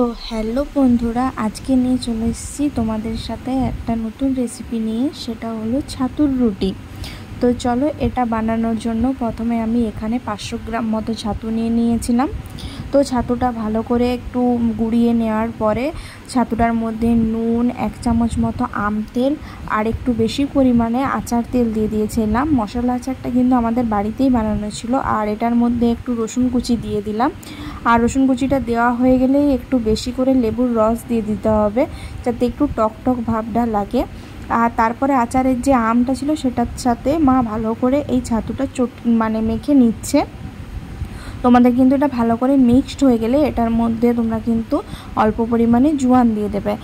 তো হ্যালো বন্ধুরা, আজকে নিয়ে চলে এসেছি তোমাদের সাথে একটা নতুন রেসিপি নিয়ে। সেটা হলো ছাতুর রুটি। তো চলো, এটা বানানোর জন্য প্রথমে আমি এখানে 500 গ্রাম মতো ছাতু নিয়েছিলাম। তো ছাতুটা ভালো করে একটু গুঁড়িয়ে নেওয়ার পরে ছাতুটার মধ্যে নুন, 1 চামচ মতো আম তেল আর একটু বেশি পরিমাণে আচার তেল দিয়ে দিয়েছিলাম। মশলা আচারটা কিন্তু আমাদের বাড়িতেই বানানো ছিল। আর এটার মধ্যে একটু রসুন কুচি দিয়ে দিলাম। আর রসুন কুচিটা দেওয়া হয়ে গেলেই একটু বেশি করে লেবুর রস দিয়ে দিতে হবে, যাতে একটু টক টক ভাবটা লাগে। আর তারপরে আচারের যে আমটা ছিল সেটার সাথে মা ভালো করে এই ছাতুটা মেখে নিচ্ছে। তোমাদের কিন্তু এটা ভালো করে মিক্সড হয়ে গেলে এটার মধ্যে তোমরা কিন্তু অল্প পরিমাণে জোয়ান দিয়ে দেবে।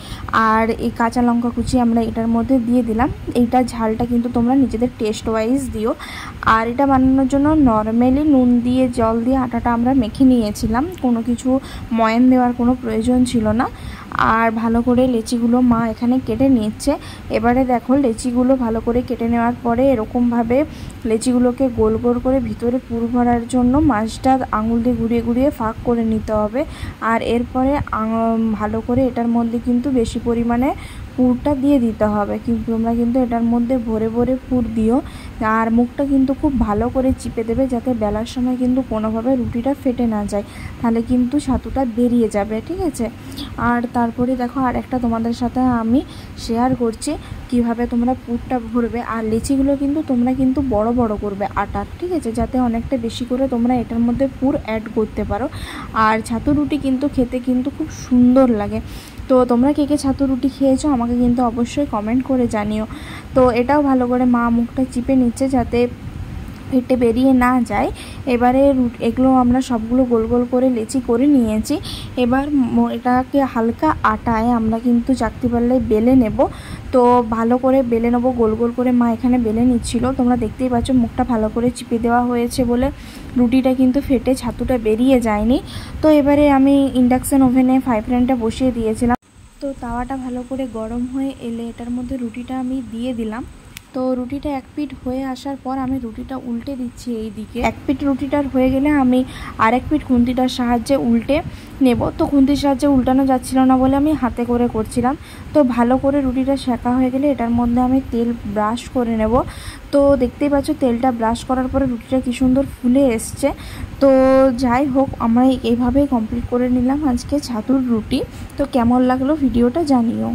আর এই কাঁচা লঙ্কা কুচি আমরা এটার মধ্যে দিয়ে দিলাম। এইটা ঝালটা কিন্তু তোমরা নিজেদের টেস্ট ওয়াইজ দিও। আর এটা বানানোর জন্য নর্মালি নুন দিয়ে জল দিয়ে আটাটা আমরা মেখে নিয়েছিলাম, কোনো কিছু ময়ান দেওয়ার কোনো প্রয়োজন ছিল না। আর ভালো করে লেচিগুলো মা এখানে কেটে নিচ্ছে। এবারে দেখো, লেচিগুলো ভালো করে কেটে নেওয়ার পরে এরকমভাবে লেচিগুলোকে গোল গোল করে ভিতরে পুর ভরার জন্য মাছটা আঙুল দিয়ে ঘুরিয়ে ঘুরিয়ে ফাঁক করে নিতে হবে। আর এরপরে ভালো করে এটার মধ্যে কিন্তু বেশি পরিমাণে পুরটা দিয়ে দিতে হবে। কিন্তু তোমরা কিন্তু এটার মধ্যে ভরে ভরে পুর দিও। আর মুখটা কিন্তু খুব ভালো করে চিপে দেবে, যাতে বেলার সময় কিন্তু কোনোভাবে রুটিটা ফেটে না যায়, তাহলে কিন্তু ছাতুটা বেরিয়ে যাবে, ঠিক আছে। আর তারপরে দেখো, আর একটা তোমাদের সাথে আমি শেয়ার করছি কিভাবে তোমরা পুরটা ভরবে। আর লিচিগুলো কিন্তু তোমরা কিন্তু বড় বড় করবে আটার, ঠিক আছে, যাতে অনেকটা বেশি করে তোমরা এটার মধ্যে পুর অ্যাড করতে পারো। আর ছাতু রুটি কিন্তু খেতে কিন্তু খুব সুন্দর লাগে। তো তোমরা কে কে ছাতু রুটি খেয়েছো আমাকে কিন্তু অবশ্যই কমেন্ট করে জানিও। তো এটাও ভালো করে মা মুখটা চিপে নিচ্ছে যাতে ফেটে বেরিয়ে না যায়। এবারে এগুলো আমরা সবগুলো গোল গোল করে লেচি করে নিয়েছি। এবার এটাকে হালকা আটায় আমরা কিন্তু চাকতি পাল্লায় বেলে নেব। তো ভালো করে বেলে নেবো, গোল গোল করে মা এখানে বেলে নিচ্ছিল। তোমরা দেখতেই পাচ্ছ মুখটা ভালো করে চিপে দেওয়া হয়েছে বলে রুটিটা কিন্তু ফেটে ছাতুটা বেরিয়ে যায়নি। তো এবারে আমি ইন্ডাকশান ওভেনে ফ্রাই প্যানটা বসিয়ে দিয়েছিলাম। তো তাওয়াটা ভালো করে গরম হয়ে এলে এটার মধ্যে রুটিটা আমি দিয়ে দিলাম। তো রুটিটা এক পিঠ হয়ে আসার পর আমি রুটিটা উল্টে দিচ্ছি এই দিকে। এক পিঠ রুটিটার হয়ে গেলে আমি আরেক পিঠ খুন্তিটার সাহায্যে উল্টে নেব। তো খুন্তির সাহায্যে উল্টানো যাচ্ছিল না বলে আমি হাতে করে করছিলাম। তো ভালো করে রুটিটা সেঁকা হয়ে গেলে এটার মধ্যে আমি তেল ব্রাশ করে নেব। তো দেখতেই পাচ্ছ তেলটা ব্রাশ করার পরে রুটিটা কি সুন্দর ফুলে এসছে। তো যাই হোক, আমরা এইভাবেই কমপ্লিট করে নিলাম আজকে ছাতুর রুটি। তো কেমন লাগলো ভিডিওটা জানিও।